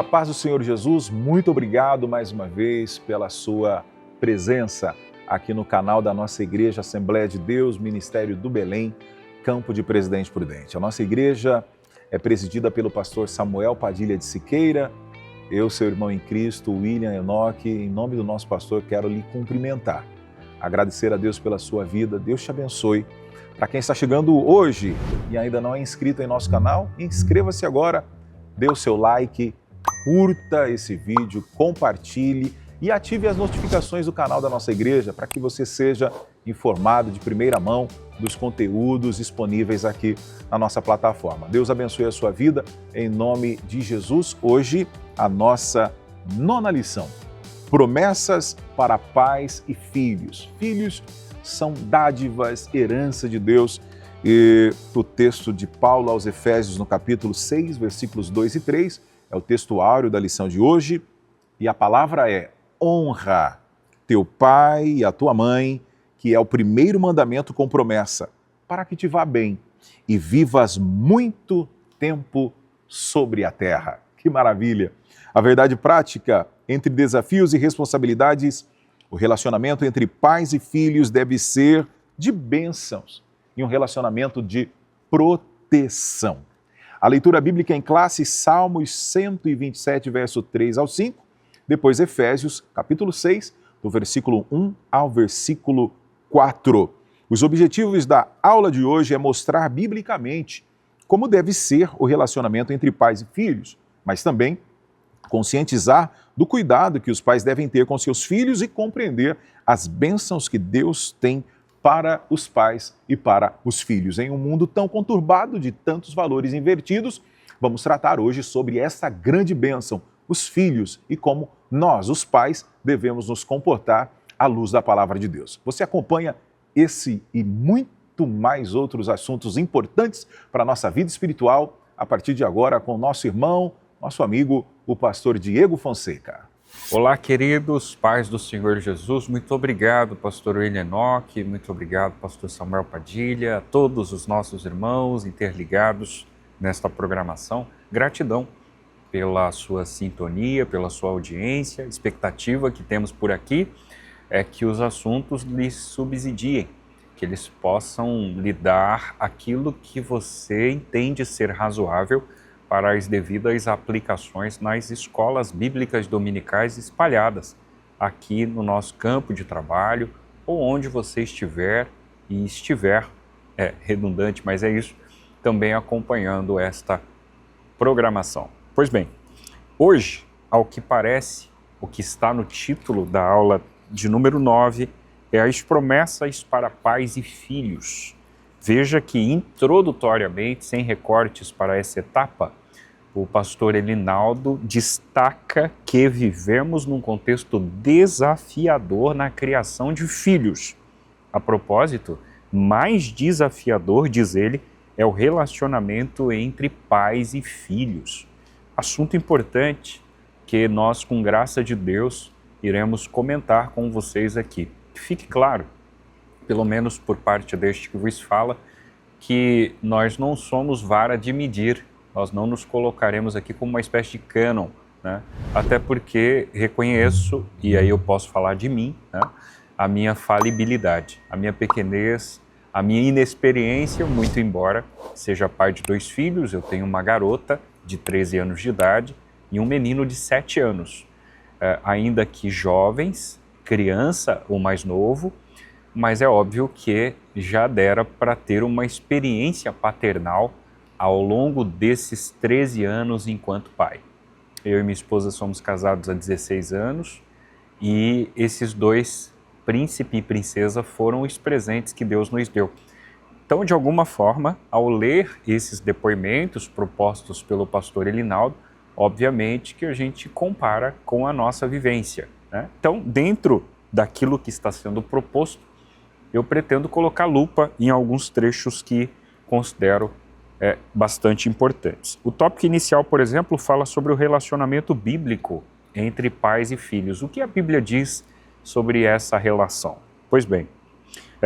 paz do Senhor Jesus, muito obrigado mais uma vez pela sua presença aqui no canal da nossa igreja Assembleia de Deus, Ministério do Belém, Campo de Presidente Prudente. A nossa igreja é presidida pelo pastor Samuel Padilha de Siqueira. Eu, seu irmão em Cristo, William Enoque, em nome do nosso pastor, quero lhe cumprimentar. Agradecer a Deus pela sua vida, Deus te abençoe. Para quem está chegando hoje e ainda não é inscrito em nosso canal, inscreva-se agora, dê o seu like, curta esse vídeo, compartilhe e ative as notificações do canal da nossa igreja para que você seja informado de primeira mão dos conteúdos disponíveis aqui na nossa plataforma. Deus abençoe a sua vida, em nome de Jesus. Hoje, a nossa 9ª lição, promessas para pais e filhos. Filhos são dádivas, herança de Deus. E o texto de Paulo aos Efésios, no capítulo 6, versículos 2 e 3, é o texto áureo da lição de hoje, e a palavra é: honra teu pai e a tua mãe, que é o primeiro mandamento com promessa, para que te vá bem e vivas muito tempo sobre a terra. Que maravilha! A verdade prática, entre desafios e responsabilidades, o relacionamento entre pais e filhos deve ser de bênçãos e um relacionamento de proteção. A leitura bíblica em classe, Salmos 127, verso 3 ao 5, depois Efésios, capítulo 6, do versículo 1 ao versículo 4. Os objetivos da aula de hoje é mostrar biblicamente como deve ser o relacionamento entre pais e filhos, mas também conscientizar do cuidado que os pais devem ter com seus filhos e compreender as bênçãos que Deus tem para os pais e para os filhos. Em um mundo tão conturbado de tantos valores invertidos, vamos tratar hoje sobre essa grande bênção, os filhos, e como nós, os pais, devemos nos comportar à luz da palavra de Deus. Você acompanha esse e muito mais outros assuntos importantes para a nossa vida espiritual a partir de agora com o nosso irmão, nosso amigo, o pastor Diego Fonseca. Olá, queridos pais do Senhor Jesus, muito obrigado, pastor William Enoque, muito obrigado, pastor Samuel Padilha, a todos os nossos irmãos interligados nesta programação. Gratidão pela sua sintonia, pela sua audiência, expectativa que temos por aqui é que os assuntos lhes subsidiem, que eles possam lhe dar aquilo que você entende ser razoável para as devidas aplicações nas escolas bíblicas dominicais espalhadas aqui no nosso campo de trabalho ou onde você estiver e estiver, é redundante, mas é isso, também acompanhando esta programação. Pois bem, hoje, ao que parece, o que está no título da aula de número 9 é as promessas para pais e filhos. Veja que, introdutoriamente, sem recortes para essa etapa, o pastor Elinaldo destaca que vivemos num contexto desafiador na criação de filhos. A propósito, mais desafiador, diz ele, é o relacionamento entre pais e filhos. Assunto importante que nós, com graça de Deus, iremos comentar com vocês aqui. Fique claro, pelo menos por parte deste que vos fala, que nós não somos vara de medir, nós não nos colocaremos aqui como uma espécie de cânon, né? Até porque reconheço, e aí eu posso falar de mim, né? A minha falibilidade, a minha pequenez, a minha inexperiência, muito embora seja pai de 2 filhos, eu tenho uma garota de 13 anos de idade e um menino de 7 anos, ainda que jovens, criança ou mais novo, mas é óbvio que já dera para ter uma experiência paternal ao longo desses 13 anos enquanto pai. Eu e minha esposa somos casados há 16 anos e esses 2, príncipe e princesa, foram os presentes que Deus nos deu. Então, de alguma forma, ao ler esses depoimentos propostos pelo pastor Elinaldo, obviamente que a gente compara com a nossa vivência, né? Então, dentro daquilo que está sendo proposto, eu pretendo colocar lupa em alguns trechos que considero bastante importantes. O tópico inicial, por exemplo, fala sobre o relacionamento bíblico entre pais e filhos. O que a Bíblia diz sobre essa relação? Pois bem,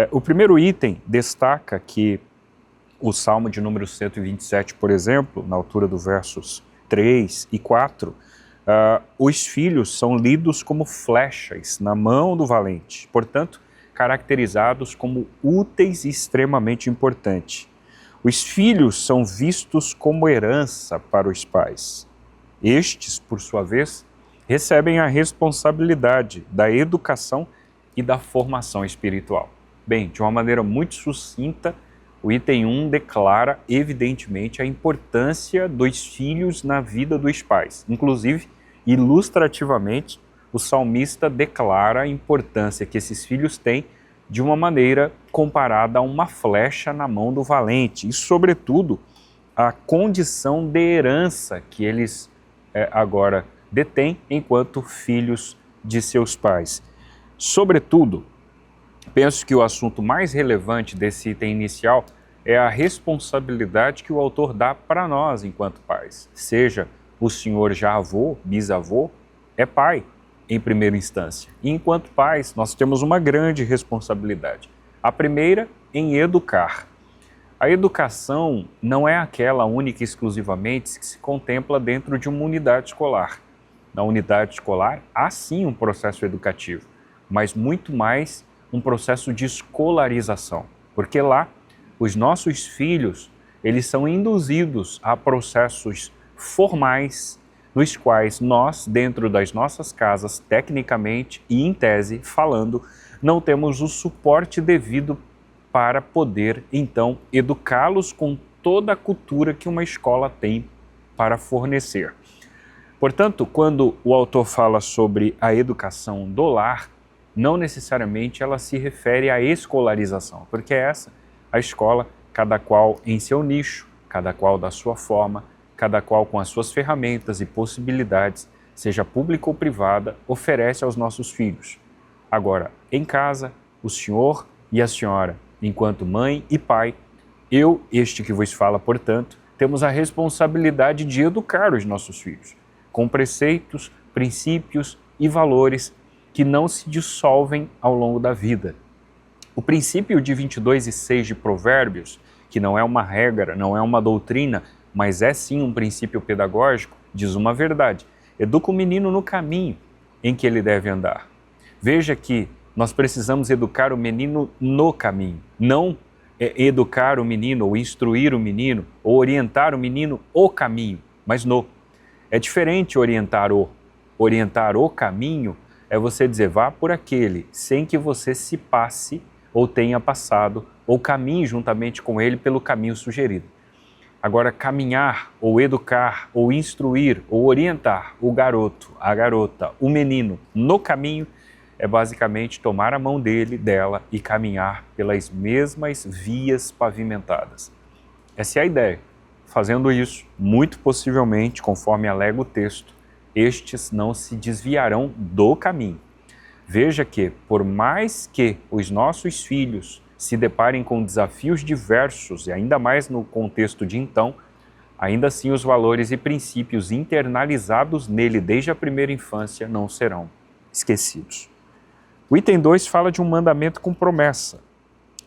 o primeiro item destaca que o Salmo de número 127, por exemplo, na altura dos versos 3 e 4, Os filhos são lidos como flechas na mão do valente, portanto, caracterizados como úteis e extremamente importantes. Os filhos são vistos como herança para os pais. Estes, por sua vez, recebem a responsabilidade da educação e da formação espiritual. Bem, de uma maneira muito sucinta, o item 1 declara evidentemente a importância dos filhos na vida dos pais. Inclusive, ilustrativamente, o salmista declara a importância que esses filhos têm de uma maneira comparada a uma flecha na mão do valente e, sobretudo, a condição de herança que eles agora detêm enquanto filhos de seus pais. Sobretudo, penso que o assunto mais relevante desse item inicial é a responsabilidade que o autor dá para nós enquanto pais. Seja o senhor já avô, bisavô, é pai em primeira instância. E enquanto pais, nós temos uma grande responsabilidade. A primeira, em educar. A educação não é aquela única e exclusivamente que se contempla dentro de uma unidade escolar. Na unidade escolar, há sim um processo educativo, mas muito mais um processo de escolarização, porque lá os nossos filhos, eles são induzidos a processos formais, nos quais nós, dentro das nossas casas, tecnicamente e em tese, falando, não temos o suporte devido para poder, então, educá-los com toda a cultura que uma escola tem para fornecer. Portanto, quando o autor fala sobre a educação do lar, não necessariamente ela se refere à escolarização, porque essa, a escola, cada qual em seu nicho, cada qual da sua forma, cada qual com as suas ferramentas e possibilidades, seja pública ou privada, oferece aos nossos filhos. Agora, em casa, o senhor e a senhora, enquanto mãe e pai, eu, este que vos fala, portanto, temos a responsabilidade de educar os nossos filhos, com preceitos, princípios e valores que não se dissolvem ao longo da vida. O princípio de 22:6 de Provérbios, que não é uma regra, não é uma doutrina, mas é sim um princípio pedagógico, diz uma verdade: educa o menino no caminho em que ele deve andar. Veja que nós precisamos educar o menino no caminho, não educar o menino, ou instruir o menino, ou orientar o menino o caminho, mas no. É diferente orientar o caminho é você dizer, vá por aquele, sem que você se passe ou tenha passado, ou caminhe juntamente com ele pelo caminho sugerido. Agora, caminhar, ou educar, ou instruir, ou orientar o garoto, a garota, o menino no caminho, é basicamente tomar a mão dele, dela, e caminhar pelas mesmas vias pavimentadas. Essa é a ideia. Fazendo isso, muito possivelmente, conforme alega o texto, estes não se desviarão do caminho. Veja que, por mais que os nossos filhos se deparem com desafios diversos, e ainda mais no contexto de então, ainda assim os valores e princípios internalizados nele desde a primeira infância não serão esquecidos. O item 2 fala de um mandamento com promessa.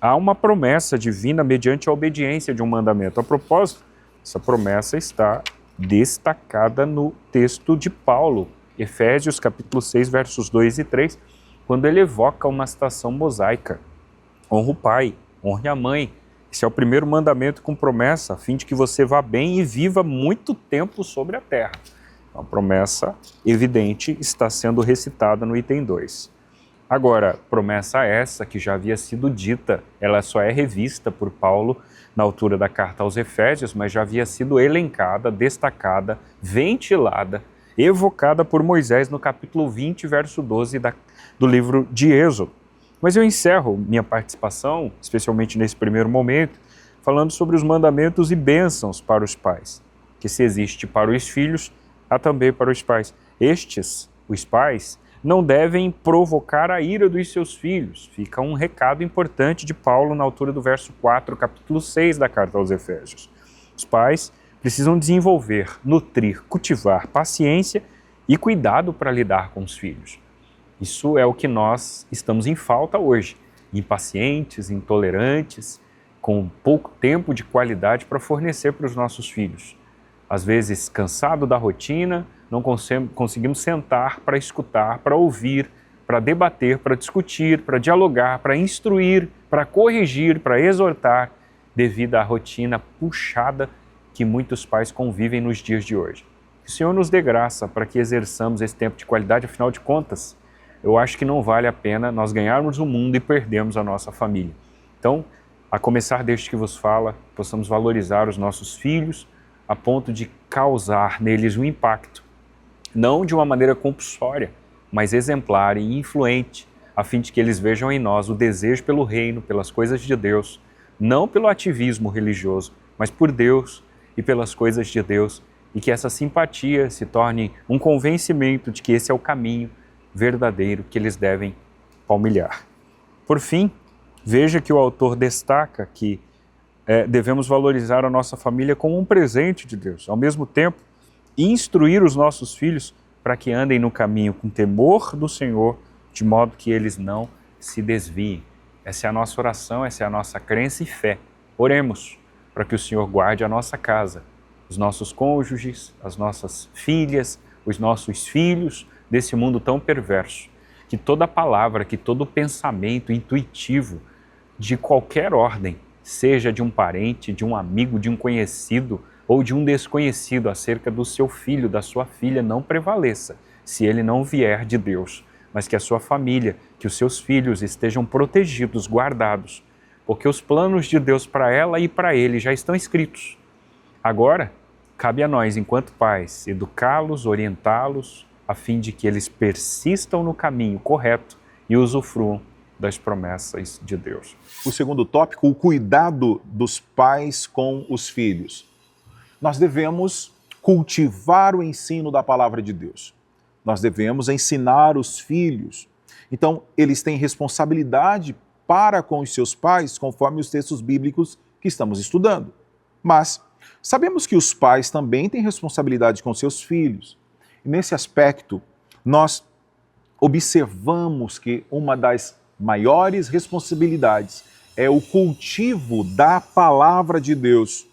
Há uma promessa divina mediante a obediência de um mandamento. A propósito, essa promessa está destacada no texto de Paulo, Efésios capítulo 6, versos 2 e 3, quando ele evoca uma situação mosaica. Honra o pai, honre a mãe. Esse é o primeiro mandamento com promessa, a fim de que você vá bem e viva muito tempo sobre a terra. A promessa evidente está sendo recitada no item 2. Agora, promessa essa que já havia sido dita, ela só é revista por Paulo na altura da carta aos Efésios, mas já havia sido elencada, destacada, ventilada, evocada por Moisés no capítulo 20, verso 12 do livro de Êxodo. Mas eu encerro minha participação, especialmente nesse primeiro momento, falando sobre os mandamentos e bênçãos para os pais, que se existe para os filhos, há também para os pais. Estes, os pais, não devem provocar a ira dos seus filhos. Fica um recado importante de Paulo na altura do verso 4, capítulo 6 da carta aos Efésios. Os pais precisam desenvolver, nutrir, cultivar paciência e cuidado para lidar com os filhos. Isso é o que nós estamos em falta hoje, impacientes, intolerantes, com pouco tempo de qualidade para fornecer para os nossos filhos. às vezes cansado da rotina, não conseguimos sentar para escutar, para ouvir, para debater, para discutir, para dialogar, para instruir, para corrigir, para exortar, devido à rotina puxada que muitos pais convivem nos dias de hoje. Que o Senhor nos dê graça para que exerçamos esse tempo de qualidade, afinal de contas, eu acho que não vale a pena nós ganharmos o mundo e perdermos a nossa família. Então, a começar desde que vos fala, possamos valorizar os nossos filhos a ponto de causar neles um impacto, não de uma maneira compulsória, mas exemplar e influente, a fim de que eles vejam em nós o desejo pelo reino, pelas coisas de Deus, não pelo ativismo religioso, mas por Deus e pelas coisas de Deus, e que essa simpatia se torne um convencimento de que esse é o caminho verdadeiro que eles devem palmilhar. Por fim, veja que o autor destaca que devemos valorizar a nossa família como um presente de Deus, ao mesmo tempo instruir os nossos filhos para que andem no caminho com temor do Senhor, de modo que eles não se desviem. Essa é a nossa oração, essa é a nossa crença e fé. Oremos para que o Senhor guarde a nossa casa, os nossos cônjuges, as nossas filhas, os nossos filhos desse mundo tão perverso. Que toda palavra, que todo pensamento intuitivo de qualquer ordem, seja de um parente, de um amigo, de um conhecido ou de um desconhecido acerca do seu filho, da sua filha, não prevaleça, se ele não vier de Deus, mas que a sua família, que os seus filhos estejam protegidos, guardados, porque os planos de Deus para ela e para ele já estão escritos. Agora, cabe a nós, enquanto pais, educá-los, orientá-los, a fim de que eles persistam no caminho correto e usufruam das promessas de Deus. O segundo tópico, o cuidado dos pais com os filhos. Nós devemos cultivar o ensino da palavra de Deus. Nós devemos ensinar os filhos. Então, eles têm responsabilidade para com os seus pais, conforme os textos bíblicos que estamos estudando. Mas sabemos que os pais também têm responsabilidade com seus filhos. E nesse aspecto, nós observamos que uma das maiores responsabilidades é o cultivo da palavra de Deus.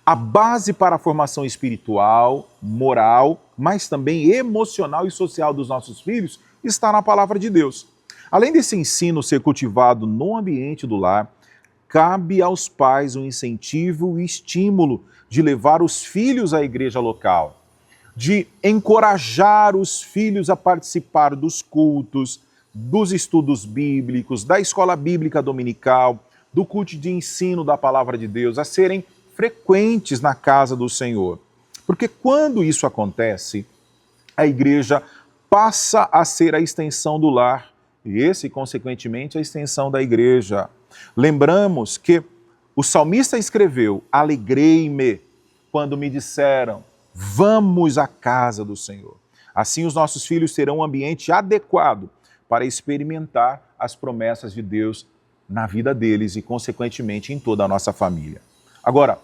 A base para a formação espiritual, moral, mas também emocional e social dos nossos filhos está na palavra de Deus. Além desse ensino ser cultivado no ambiente do lar, cabe aos pais o incentivo e estímulo de levar os filhos à igreja local, de encorajar os filhos a participar dos cultos, dos estudos bíblicos, da escola bíblica dominical, do culto de ensino da palavra de Deus, a serem frequentes na casa do Senhor. Porque quando isso acontece, a igreja passa a ser a extensão do lar e esse, consequentemente, a extensão da igreja. Lembramos que o salmista escreveu: alegrei-me quando me disseram, vamos à casa do Senhor. Assim os nossos filhos terão um ambiente adequado para experimentar as promessas de Deus na vida deles e, consequentemente, em toda a nossa família. Agora,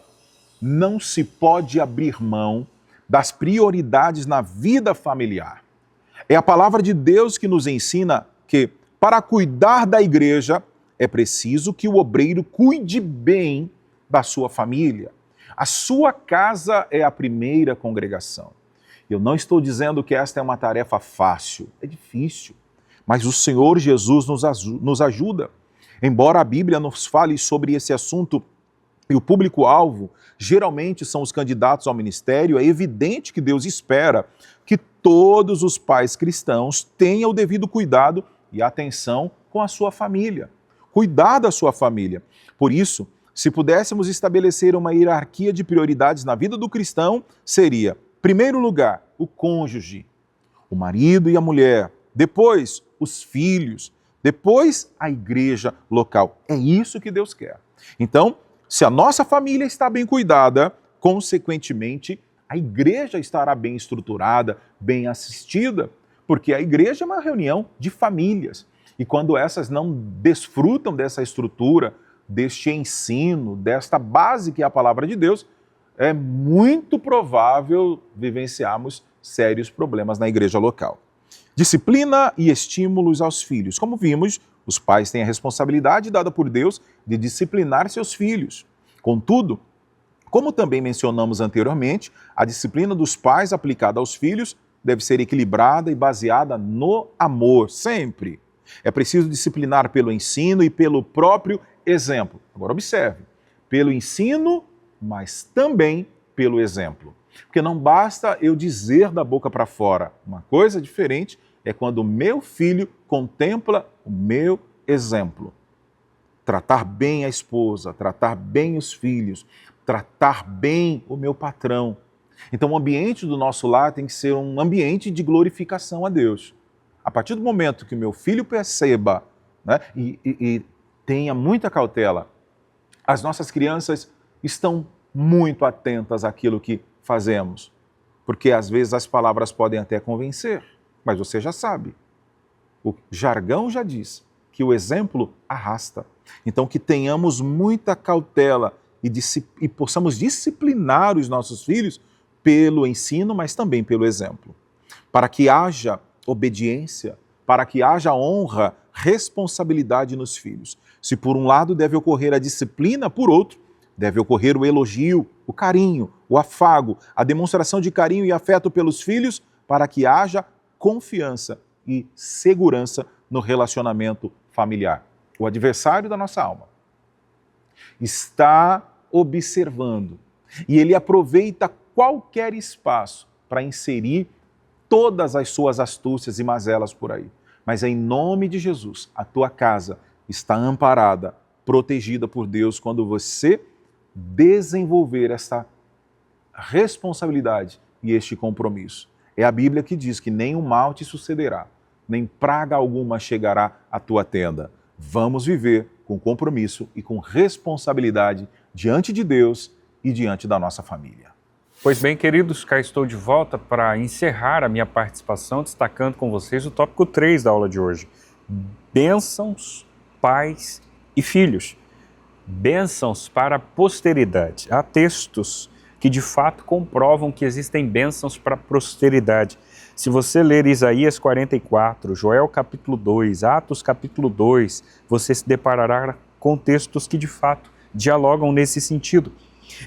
não se pode abrir mão das prioridades na vida familiar. É a palavra de Deus que nos ensina que, para cuidar da igreja, é preciso que o obreiro cuide bem da sua família. A sua casa é a primeira congregação. Eu não estou dizendo que esta é uma tarefa fácil, é difícil, mas o Senhor Jesus nos ajuda. Embora a Bíblia nos fale sobre esse assunto e o público-alvo geralmente são os candidatos ao ministério, é evidente que Deus espera que todos os pais cristãos tenham o devido cuidado e atenção com a sua família. Cuidar da sua família. Por isso, se pudéssemos estabelecer uma hierarquia de prioridades na vida do cristão, seria, em primeiro lugar, o cônjuge, o marido e a mulher, depois os filhos, depois a igreja local. É isso que Deus quer. Então, se a nossa família está bem cuidada, consequentemente, a igreja estará bem estruturada, bem assistida, porque a igreja é uma reunião de famílias. E quando essas não desfrutam dessa estrutura, deste ensino, desta base que é a palavra de Deus, é muito provável vivenciarmos sérios problemas na igreja local. Disciplina e estímulos aos filhos. Como vimos, os pais têm a responsabilidade dada por Deus de disciplinar seus filhos. Contudo, Como também mencionamos anteriormente, a disciplina dos pais aplicada aos filhos deve ser equilibrada e baseada no amor, sempre. É preciso disciplinar pelo ensino e pelo próprio exemplo. Agora observe, pelo ensino, mas também pelo exemplo. Porque não basta eu dizer da boca para fora. Uma coisa diferente é quando o meu filho contempla o meu exemplo. Tratar bem a esposa, tratar bem os filhos, tratar bem o meu patrão. Então o ambiente do nosso lar tem que ser um ambiente de glorificação a Deus. A partir do momento que o meu filho perceba, né, e tenha muita cautela, as nossas crianças estão muito atentas àquilo que fazemos. Porque às vezes as palavras podem até convencer, mas você já sabe. O jargão já diz que o exemplo arrasta. Então que tenhamos muita cautela e possamos disciplinar os nossos filhos pelo ensino, mas também pelo exemplo. Para que haja obediência, para que haja honra, responsabilidade nos filhos. Se por um lado deve ocorrer a disciplina, por outro, deve ocorrer o elogio, o carinho, o afago, a demonstração de carinho e afeto pelos filhos, para que haja confiança e segurança no relacionamento familiar. O adversário da nossa alma está observando e ele aproveita qualquer espaço para inserir todas as suas astúcias e mazelas por aí. Mas em nome de Jesus, a tua casa está amparada, protegida por Deus quando você desenvolver essa responsabilidade e este compromisso. É a Bíblia que diz que nenhum mal te sucederá, nem praga alguma chegará à tua tenda. Vamos viver com compromisso e com responsabilidade diante de Deus e diante da nossa família. Pois bem, queridos, cá estou de volta para encerrar a minha participação, destacando com vocês o tópico 3 da aula de hoje. Bênçãos, pais e filhos. Bênçãos para a posteridade. Há textos que de fato comprovam que existem bênçãos para a posteridade. Se você ler Isaías 44, Joel capítulo 2, Atos capítulo 2, você se deparará com textos que de fato dialogam nesse sentido.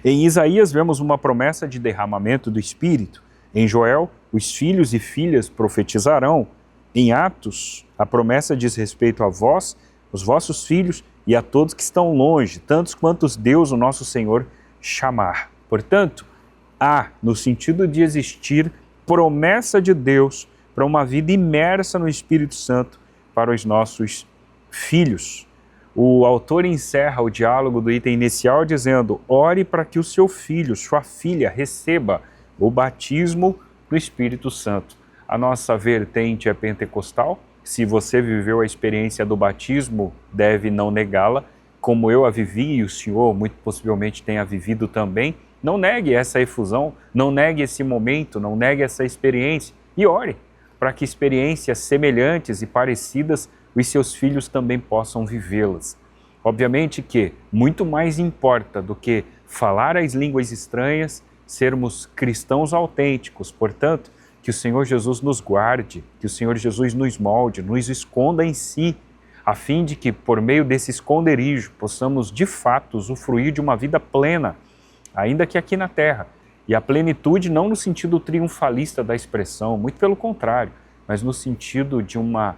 Em Isaías vemos uma promessa de derramamento do Espírito. Em Joel, os filhos e filhas profetizarão. Em Atos, a promessa diz respeito a vós, os vossos filhos e a todos que estão longe, tantos quantos Deus, o nosso Senhor, chamar. Portanto, há, no sentido de existir, promessa de Deus para uma vida imersa no Espírito Santo para os nossos filhos. O autor encerra o diálogo do item inicial dizendo: ore para que o seu filho, sua filha, receba o batismo do Espírito Santo. A nossa vertente é pentecostal. Se você viveu a experiência do batismo, deve não negá-la, como eu a vivi e o senhor muito possivelmente tenha vivido também. Não negue essa efusão, não negue esse momento, não negue essa experiência e ore para que experiências semelhantes e parecidas os seus filhos também possam vivê-las. Obviamente que muito mais importa do que falar as línguas estranhas, sermos cristãos autênticos. Portanto, que o Senhor Jesus nos guarde, que o Senhor Jesus nos molde, nos esconda em si, a fim de que, por meio desse esconderijo, possamos de fato usufruir de uma vida plena, ainda que aqui na terra. E a plenitude não no sentido triunfalista da expressão, muito pelo contrário, mas no sentido de uma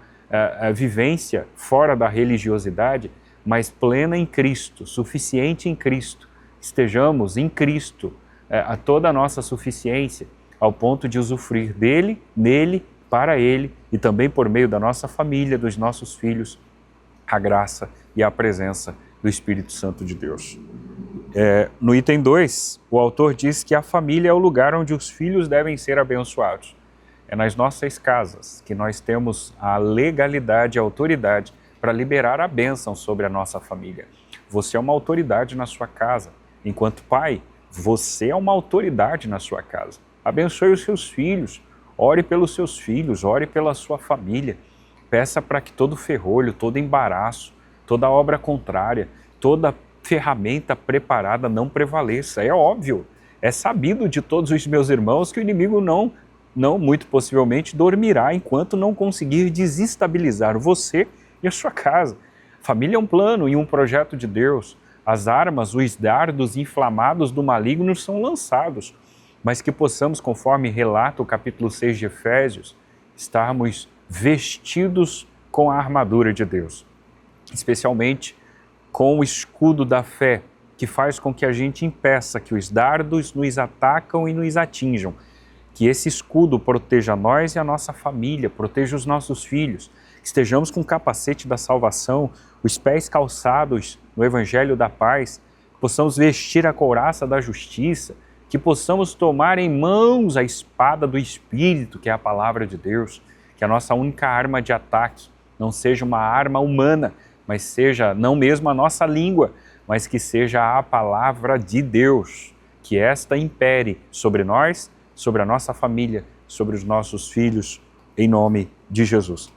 a vivência fora da religiosidade, mas plena em Cristo, suficiente em Cristo. Estejamos em Cristo, a toda a nossa suficiência, ao ponto de usufruir dele, nele, para ele e também por meio da nossa família, dos nossos filhos, a graça e a presença do Espírito Santo de Deus. No item 2, o autor diz que a família é o lugar onde os filhos devem ser abençoados. É nas nossas casas que nós temos a legalidade e a autoridade para liberar a bênção sobre a nossa família. Você é uma autoridade na sua casa. Enquanto pai, você é uma autoridade na sua casa. Abençoe os seus filhos, ore pelos seus filhos, ore pela sua família. Peça para que todo ferrolho, todo embaraço, toda obra contrária, toda ferramenta preparada não prevaleça. É óbvio, é sabido de todos os meus irmãos que o inimigo não muito possivelmente dormirá enquanto não conseguir desestabilizar você e a sua casa. Família é um plano e um projeto de Deus. as armas, os dardos inflamados do maligno são lançados, mas que possamos, conforme relata o capítulo 6 de Efésios, estarmos vestidos com a armadura de Deus, especialmente com o escudo da fé, que faz com que a gente impeça que os dardos nos atacam e nos atinjam. Que esse escudo proteja nós e a nossa família, proteja os nossos filhos, que estejamos com o capacete da salvação, os pés calçados no Evangelho da paz, que possamos vestir a couraça da justiça, que possamos tomar em mãos a espada do Espírito, que é a palavra de Deus, que a nossa única arma de ataque não seja uma arma humana, mas seja não mesmo a nossa língua, mas que seja a palavra de Deus, que esta impere sobre nós, sobre a nossa família, sobre os nossos filhos, em nome de Jesus.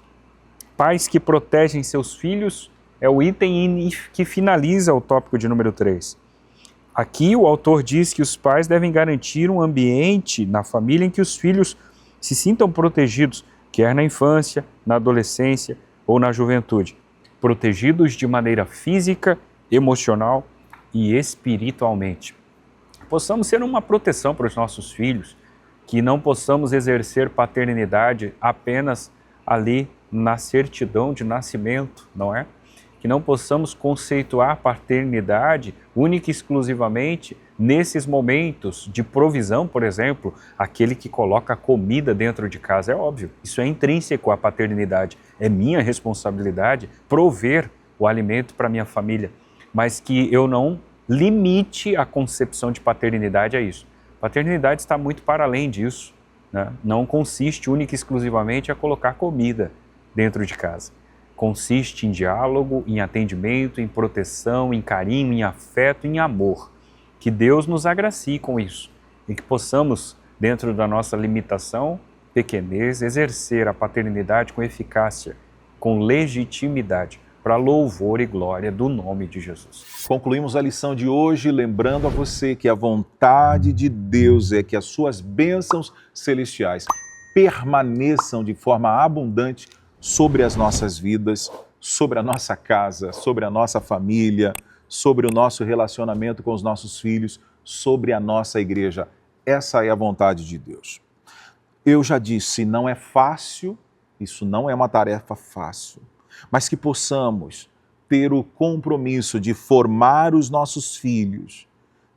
Pais que protegem seus filhos é o item que finaliza o tópico de número 3. Aqui o autor diz que os pais devem garantir um ambiente na família em que os filhos se sintam protegidos, quer na infância, na adolescência ou na juventude, protegidos de maneira física, emocional e espiritualmente. Possamos ser uma proteção para os nossos filhos, que não possamos exercer paternidade apenas ali na certidão de nascimento, não é? Que não possamos conceituar paternidade única e exclusivamente nesses momentos de provisão, por exemplo, aquele que coloca comida dentro de casa, é óbvio, isso é intrínseco à paternidade, é minha responsabilidade prover o alimento para minha família, mas que eu não limite a concepção de paternidade a isso. Paternidade está muito para além disso, né? Não consiste única e exclusivamente a colocar comida dentro de casa. Consiste em diálogo, em atendimento, em proteção, em carinho, em afeto, em amor. Que Deus nos agracie com isso e que possamos, dentro da nossa limitação, pequenez, exercer a paternidade com eficácia, com legitimidade, para louvor e glória do nome de Jesus. Concluímos a lição de hoje lembrando a você que a vontade de Deus é que as suas bênçãos celestiais permaneçam de forma abundante sobre as nossas vidas, sobre a nossa casa, sobre a nossa família, sobre o nosso relacionamento com os nossos filhos, sobre a nossa igreja. Essa é a vontade de Deus. Eu já disse, não é fácil, isso não é uma tarefa fácil, mas que possamos ter o compromisso de formar os nossos filhos,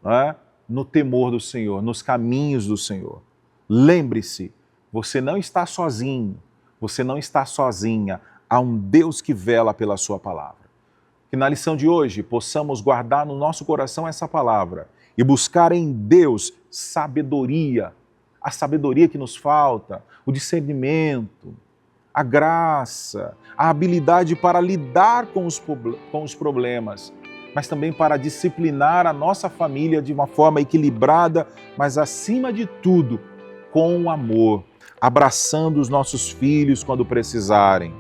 não é? No temor do Senhor, nos caminhos do Senhor. Lembre-se, você não está sozinho, você não está sozinha, há um Deus que vela pela sua palavra. Que na lição de hoje possamos guardar no nosso coração essa palavra e buscar em Deus sabedoria, a sabedoria que nos falta, o discernimento, a graça, a habilidade para lidar com os problemas, mas também para disciplinar a nossa família de uma forma equilibrada, mas acima de tudo, com amor, abraçando os nossos filhos quando precisarem,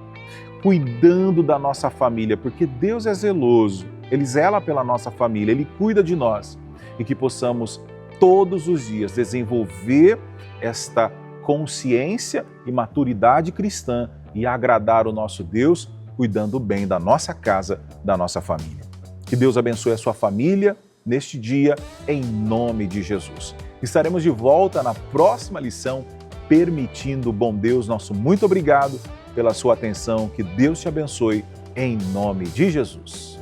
cuidando da nossa família, porque Deus é zeloso, Ele zela pela nossa família, Ele cuida de nós, e que possamos todos os dias desenvolver esta consciência e maturidade cristã e agradar o nosso Deus, cuidando bem da nossa casa, da nossa família. Que Deus abençoe a sua família neste dia, em nome de Jesus. Estaremos de volta na próxima lição, permitindo, bom Deus, nosso muito obrigado pela sua atenção. Que Deus te abençoe, em nome de Jesus.